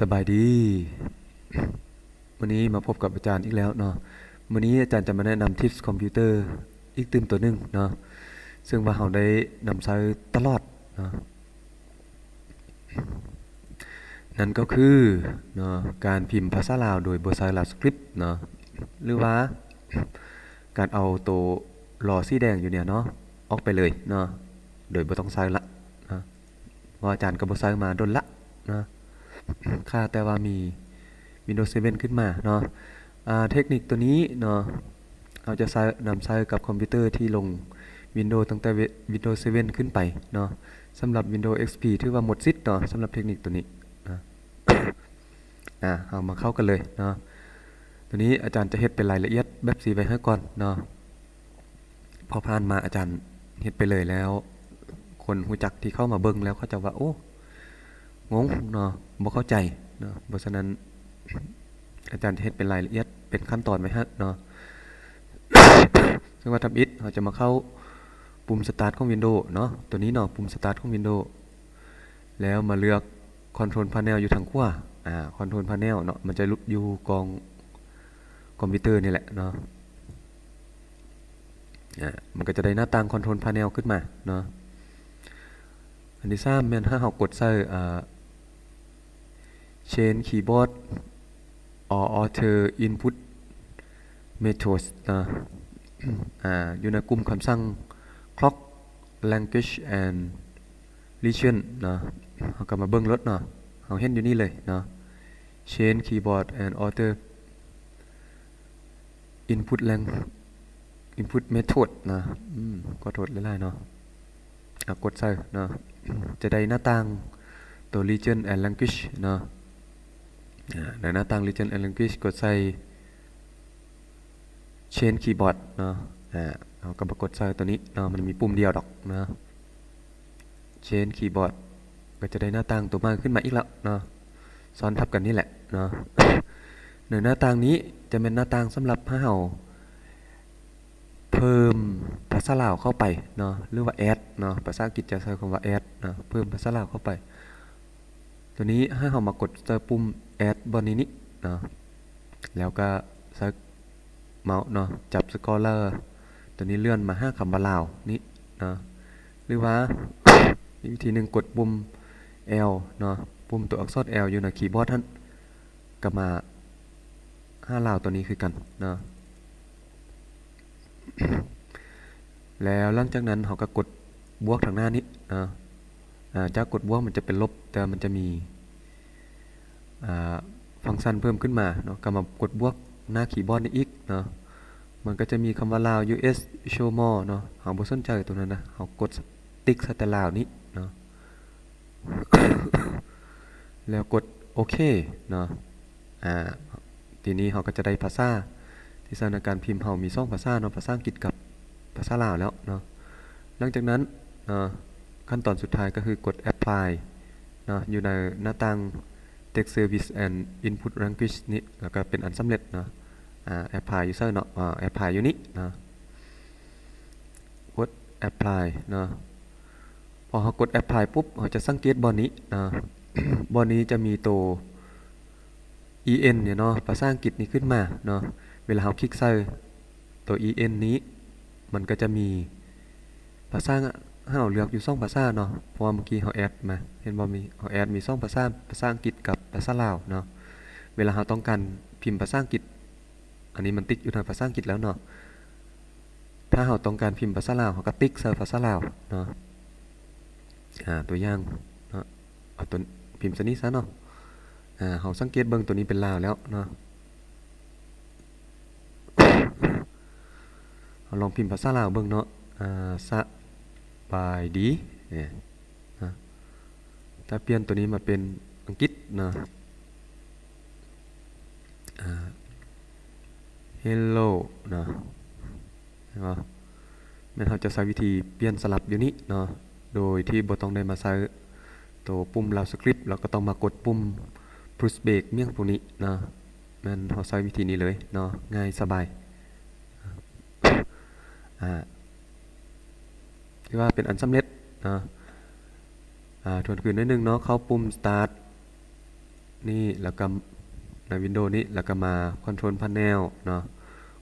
สบายดีวันนี้มาพบกับอาจารย์อีกแล้วเนาะวันนี้อาจารย์จะมาแนะนำทิปส์คอมพิวเตอร์อีกตื่นตัวหนึ่งเนาะซึ่งว่าเราได้นำใช้ตลอดเนาะนั่นก็คือเนาะการพิมพ์ภาษาลาวโดยบ่ใช้ลาวสคริปต์เนาะหรือว่าการเอาตัวลอสีแดงอยู่เนี่ยเนาะออกไปเลยเนาะโดยบ่ต้องใช้ละนะว่าอาจารย์ก็บ่ใช้มาดนละนะค่าแต่ว่ามี Windows 7 ขึ้นมาเนาะเทคนิคตัวนี้เนาะเราจะนำใช้กับคอมพิวเตอร์ที่ลง Windows ตั้งแต่ Windows 7 ขึ้นไปเนาะสำหรับ Windows XP ถือว่าหมดสิทธิ์เนาะสำหรับเทคนิคตัวนี้นะเอามาเข้ากันเลยเนาะตัวนี้อาจารย์จะเฮ็ดเป็นรายละเอียดแบบสีไว้ให้ก่อนเนาะพอผ่านมาอาจารย์เฮ็ดไปเลยแล้วคนหูจักที่เข้ามาเบิ่งแล้วเขาจะว่าโอ้งงเนาะบ่เข้าใจเนาะเพราะฉะนั้นอาจารย์จะเฮ็ดเป็นรายละเอียดเป็นขั้นตอนไว้ให้เนาะซึ่งว่าทำอิฐเราจะมาเข้าปุ่ม Start ของ Windows เนาะตัวนี้เนาะปุ่ม Start ของ Windows แล้วมาเลือก Control Panel อยู่ทางขวาControl Panel เนาะมันจะอยู่กองคอมพิวเตอร์นี่แหละเนาะมันก็จะได้หน้าต่าง Control Panel ขึ้นมาเนาะอันที่3แม่นถ้าเรากดใส่Change Keyboard or Alter Input Methods นะอยู่ในกลุ่มคำสั่ง Clock Language and Region นะเราก็มาเบิ่งรถเนาะเราเห็นอยู่นี่เลยเนาะ Change Keyboard and Alter Input Method นะก็โทษหลายๆเนาะกดใส่เนาะจะได้หน้าต่างตัว Region and Language เนาะในหน้าต่าง Region and Language กดใส่ Change Keyboard เนาะเราก็มากดใส่ตัวนี้เนาะมันมีปุ่มเดียวดอกเนาะ Change Keyboard ก็จะได้หน้าต่างตัวมากขึ้นมาอีกแล้วเนาะซ้อนทับกันนี่แหละเนาะในหน้าต่างนี้จะเป็นหน้าต่างสำหรับให้เราเพิ่มภาษาลาวเข้าไปเนาะหรือว่า add เนาะภาษาอังกฤษจะใช้คำว่า add เนาะเพิ่มภาษาลาวเข้าไปตัวนี้ให้เรามากดเจอปุ่ม add บนนี้เนาะแล้วก็ใช้เมาส์เนาะจับสกอร์เลอร์ตัวนี้เลื่อนมา5คำว่าลาวนี่เนาะหรือว่าอีกวิธีนึงกดปุ่ม L เนาะปุ่มตัวอักษร L อยู่ในคีย์บอร์ดท่านก็มา5ลาวตัวนี้คือกันเนาะแล้วหลังจากนั้นเราก็กดบวกทางหน้านี้จากกดบวกมันจะเป็นลบแต่มันจะมีฟังก์ชันเพิ่มขึ้นมาเนาะก็มากดบวกหน้าคีย์บอร์ดนี้อีกเนาะมันก็จะมีคำว่าลาว US show more เนาะเราบ่สนใจตรงนั้นนะเรากดติ๊กแต่ลาวนี้เนาะ แล้วกดโอเคเนาะทีนี้เราก็จะได้ภาษาที่ใช้ในการพิมพ์เรามี2ภาษาเนาะภาษาอังกฤษกับภาษาลาวแล้วเนาะหลังจากนั้นขั้นตอนสุดท้ายก็คือกด apply เนาะอยู่ในหน้าต่าง text service and input language นี้แล้วก็เป็นอันสำเร็จเนาะapply user เนาะapply อยู่นี้เนาะกด apply เนาะพอเรากด apply ปุ๊บเราจะสังเกตบอลนี้เนาะบอลนี้จะมีตัว en เนี่ยเนาะภาษาอังกฤษนี้ขึ้นมาเนาะเวลาเราคลิกใส่ตัว en นี้มันก็จะมีภาษาให้เราเลือกอยู่2ภาษาเนาะเพราะว่าเมื่อกี้เราแอดมาเห็นบ่มีเราแอดมี2ภาษาภาษาอังกฤษกับภาษาลาวเนาะเวลาเราต้องการพิมพ์ภาษาอังกฤษอันนี้มันติ๊กอยู่ทางภาษาอังกฤษแล้วเนาะถ้าเราต้องการพิมพ์ภาษาลาวเราก็ติ๊กใส่ภาษาลาวเนาะตัวอย่างเนาะเอาตัวพิมพ์ซะนี้ซะเนาะเราสังเกตเบิ่งตัวนี้เป็นลาวแล้วเนาะเราลองพิมพ์ภาษาลาวเบิ่งเนาะสบายดีเนี่ยถ้าเปลี่ยนตัวนี้มาเป็นอังกฤษนะhello นะเห็นป่ะแม่นเราจะใช้วิธีเปลี่ยนสลับอยู่นี้เนาะโดยที่บ่ต้องได้มาใช้ตัวปุ่มลาวสคริปต์แล้วก็ต้องมากดปุ่ม push back เมี่ยงพวกนี้เนาะแม่นเราใช้วิธีนี้เลยเนาะง่ายสบายที่ว่าเป็นอันสำเร็จเนาะทวนคืนนิดนึงเนาะเข้าปุ่ม start นี่แล้วก็ใน Windows นี้แล้วก็มา Control Panel เนาะ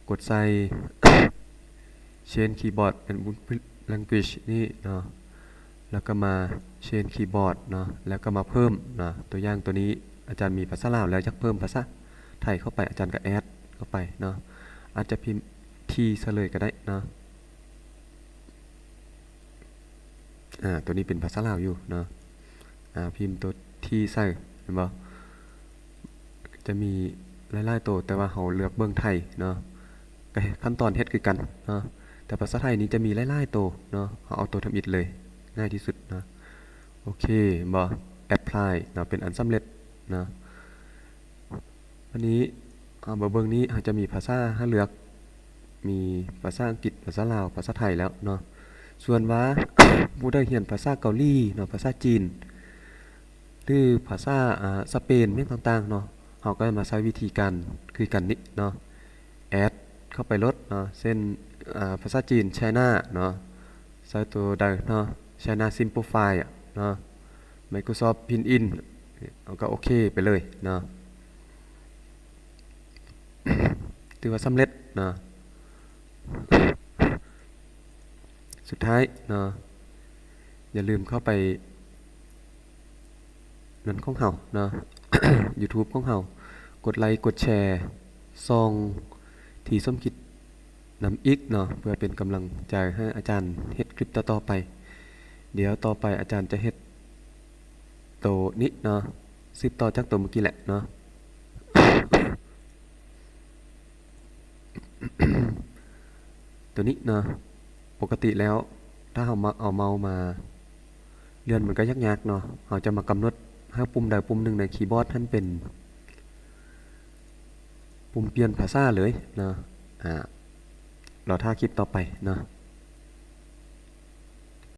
กดใส่ Change Keyboard and Language นี่เนาะแล้วก็มา Change Keyboard เนาะแล้วก็มาเพิ่มเนาะตัวอย่างตัวนี้อาจารย์มีภาษาลาวแล้วอยากเพิ่มภาษาไทยเข้าไปอาจารย์ก็แอดเข้าไปเนาะอาจจะพิมพ์ทีซะเลยก็ได้เนาะตัวนี้เป็นภาษาลาวอยู่เนาะพิมพ์ตัวทีใส่เห็นบ่จะมีหลายๆตัวแต่ว่าเราเลือกเบิ่งไทยเนาะก็ขั้นตอนเฮ็ดคือกันเนาะแต่ภาษาไทยนี้จะมีหลายๆตัวเนาะเราเอาตัวทำอิฐเลยง่ายที่สุดเนาะโอเคบ่ apply เนาะเป็นอันสำเร็จเนาะวันนี้เบิ่งนี้เราจะมีภาษาให้เลือกมีภาษาอังกฤษภาษาลาวภาษาไทยแล้วเนาะส่วนว่า ผู้ได้เรียนภาษาเกาหลีเนาะภาษาจีนหรือภาษาสเปนเรื่องต่างๆเนาะเราก็มาใช้วิธีการคือกันนี้เนาะแอดเข้าไปลดเนาะเส้นภาษาจีน China เนาะใช้ตัวใดเนาะ China Simplify เนาะ Microsoft Pinyin เราก็โอเคไปเลยเนาะถือว่าสำเร็จเนาะสุดท้ายเนาะอย่าลืมเข้าไปนั่นของเฮาเนาะ YouTube ของเฮากดไลค์กดแชร์ส่องที่ส้มคิดนำอีกเนาะเพื่อเป็นกำลังใจให้อาจารย์เฮ็ดคลิปต่อๆไปเดี๋ยวต่อไปอาจารย์จะเฮ็ดโตนี้เนาะสืบต่อจากตัวเมื่อกี้แหละเนาะ ตัวนี้เนาะปกติแล้วถ้าเรามาเอาเมาส์มาเลื่อนมันก็ยากๆเนาะเราจะมากำหนดให้ปุ่มใดปุ่มหนึ่งในคีย์บอร์ดท่านเป็นปุ่มเปลี่ยนภาษาเลยเนาะเราท่าคลิปต่อไปเนาะ